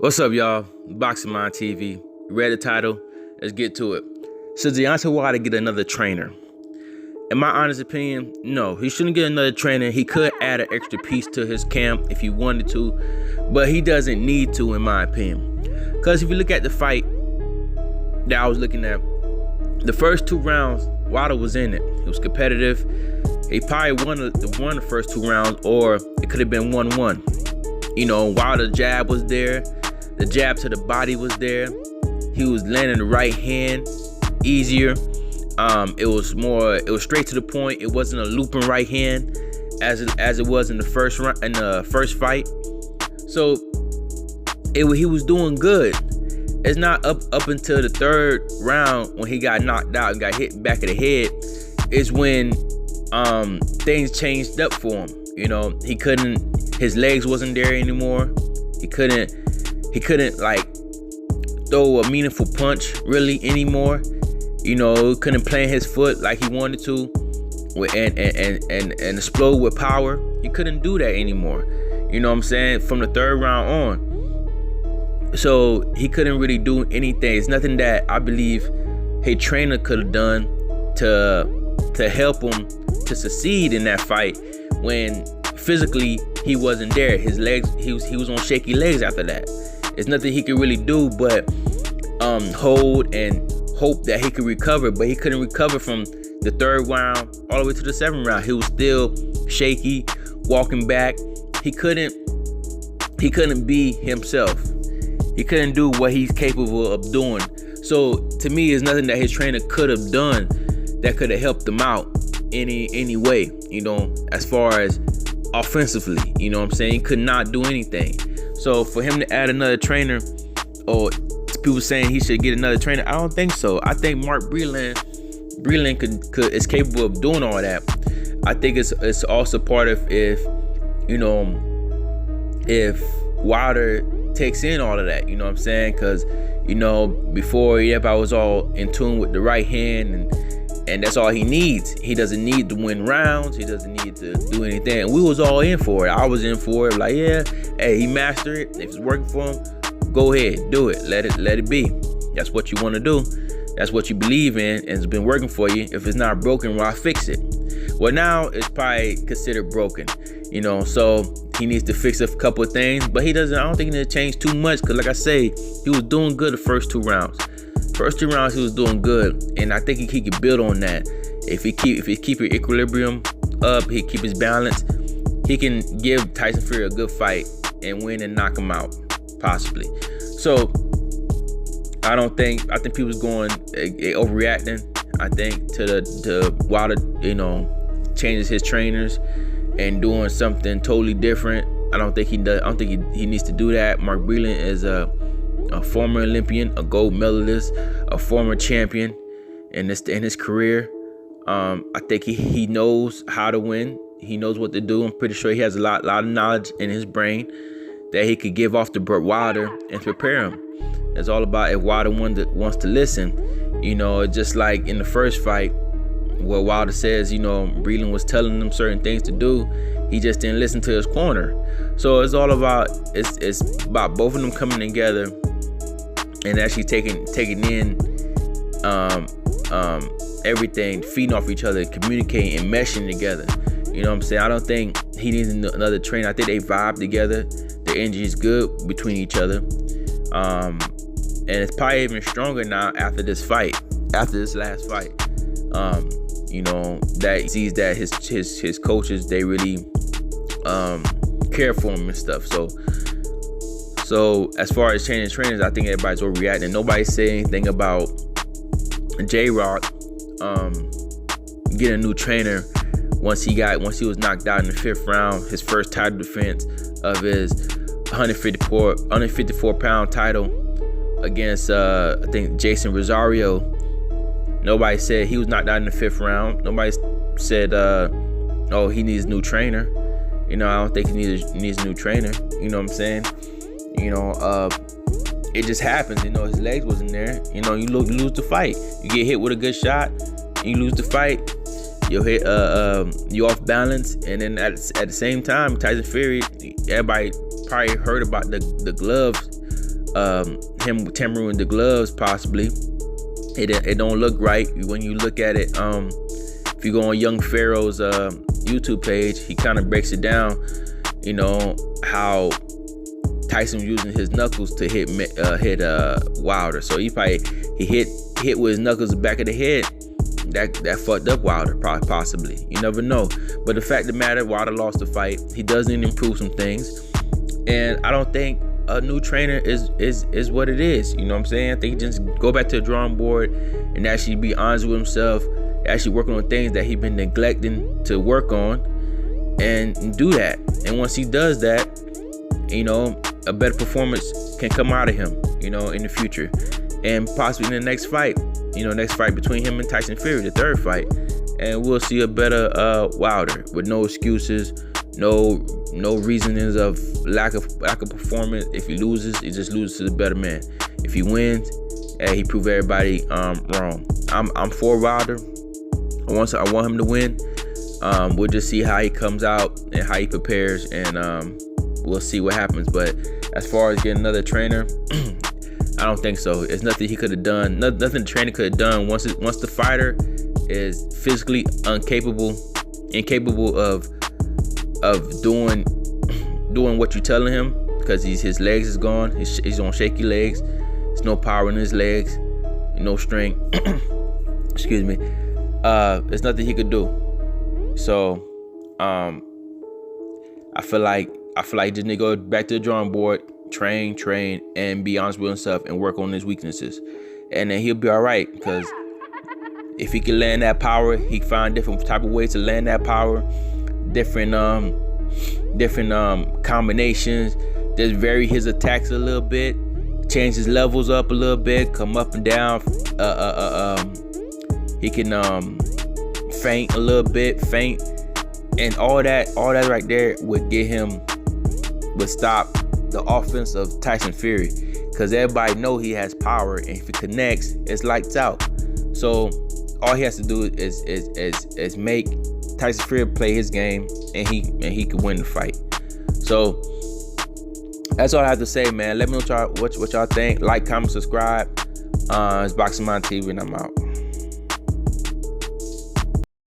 What's up, y'all? Boxing Mind TV. You read the title? Let's get to it. Should Deontay Wilder get another trainer? In my honest opinion, no. He shouldn't get another trainer. He could add an extra piece to his camp if he wanted to, but he doesn't need to, in my opinion. Because if you look at the fight that I was looking at, the first 2 rounds, Wilder was in it. He was competitive. He probably won the first 2 rounds, or it could have been 1-1. You know, Wilder's jab was there. The jab to the body was there. He was landing the right hand easier. It was straight to the point. It wasn't a looping right hand as it was in the first fight. So he was doing good. It's not up until the 3rd round when he got knocked out and got hit back of the head is when things changed up for him. You know, his legs wasn't there anymore. He couldn't like throw a meaningful punch really anymore. You know, couldn't plant his foot like he wanted to and explode with power. He couldn't do that anymore. You know what I'm saying? From the 3rd round on. So he couldn't really do anything. It's nothing that I believe his trainer could have done to help him to succeed in that fight when physically he wasn't there. His legs, he was on shaky legs after that. It's nothing he could really do but hold and hope that he could recover, but he couldn't recover from the 3rd round all the way to the 7th round. He was still shaky, walking back. He couldn't be himself. He couldn't do what he's capable of doing. So to me, it's nothing that his trainer could have done that could have helped him out any way, you know, as far as offensively. You know what I'm saying? He could not do anything. So for him to add another trainer, or people saying he should get another trainer, I don't think so. I think Mark Breland is capable of doing all that. I think it's also part of if Wilder takes in all of that, you know what I'm saying? Because, you know, before, I was all in tune with the right hand, and that's all he needs. He doesn't need to win rounds. He doesn't need to do anything. And we was all in for it. I was in for it. Like, yeah, hey, he mastered it. If it's working for him, go ahead, do it. Let it be. That's what you want to do. That's what you believe in, and it's been working for you. If it's not broken, why fix it? Well, now it's probably considered broken, you know. So he needs to fix a couple of things, but he doesn't. I don't think he needs to change too much, because, like I say, he was doing good the first 2 rounds. First 2 rounds he was doing good, and I think he could build on that. If he keep his equilibrium up, he keep his balance, he can give Tyson Fury a good fight and win and knock him out, possibly. So I think people's going overreacting. I think to Wilder, you know, changes his trainers and doing something totally different. I don't think he does. I don't think he needs to do that. Mark Breland is a former Olympian, a gold medalist, a former champion in his career. I think he knows how to win. He knows what to do. I'm pretty sure he has a lot of knowledge in his brain that he could give off to Wilder and prepare him. It's all about if Wilder wants to listen. You know, just like in the first fight where Wilder says, you know, Breland was telling him certain things to do. He just didn't listen to his corner. So it's all about, it's about both of them coming together and actually taking in everything, feeding off each other, communicating and meshing together. You know what I'm saying? I don't think he needs another trainer. I think they vibe together. The energy is good between each other. And it's probably even stronger now after this last fight. You know, that he sees that his coaches, they really care for him and stuff. So as far as changing trainers, I think everybody's overreacting. Nobody's saying anything about J-Rock getting a new trainer once he was knocked out in the 5th round, his first title defense of his 154-pound title against I think Jason Rosario. Nobody said he was knocked out in the 5th round. Nobody said oh, he needs a new trainer. You know, I don't think he needs a new trainer. You know what I'm saying? You know, it just happens. You know, his legs wasn't there. You know, you lose the fight. You get hit with a good shot, you lose the fight. You hit you off balance, and then at the same time, Tyson Fury, everybody probably heard about the gloves him tampering the gloves possibly. It don't look right when you look at it. If you go on Young Pharaoh's YouTube page, he kind of breaks it down. You know how Tyson using his knuckles to hit Wilder. So he hit with his knuckles the back of the head. That fucked up Wilder, possibly. You never know. But the fact of the matter, Wilder lost the fight. He does need to improve some things, and I don't think a new trainer is what it is. You know what I'm saying? I think he just go back to the drawing board and actually be honest with himself, actually working on things that he's been neglecting to work on, and do that. And once he does that, you know, a better performance can come out of him, you know, in the future, and possibly in the next fight. You know, next fight between him and Tyson Fury, the third fight, and we'll see a better Wilder with no excuses, no reasonings of lack of performance. If he loses, he just loses to the better man. If he wins, he proved everybody wrong. I'm for Wilder. I want him to win. We'll just see how he comes out and how he prepares, and we'll see what happens. But as far as getting another trainer, I don't think so. It's nothing he could have done. Nothing the trainer could have done. Once the fighter is physically incapable of doing what you're telling him, because his legs is gone. He's on shaky legs. There's no power in his legs, no strength. Excuse me. There's nothing he could do. So, I feel like just need to go back to the drawing board, train, and be honest with himself and work on his weaknesses, and then he'll be all right. Because if he can land that power, he can find different type of ways to land that power, different combinations. Just vary his attacks a little bit, change his levels up a little bit, come up and down. He can feint a little bit, and all that right there would stop the offense of Tyson Fury, because everybody know he has power, and if he connects, it's lights out. So all he has to do is make Tyson Fury play his game, and he can win the fight. So that's all I have to say, man. Let me know what y'all think. Like, comment, subscribe. It's Boxing Mind TV, and I'm out.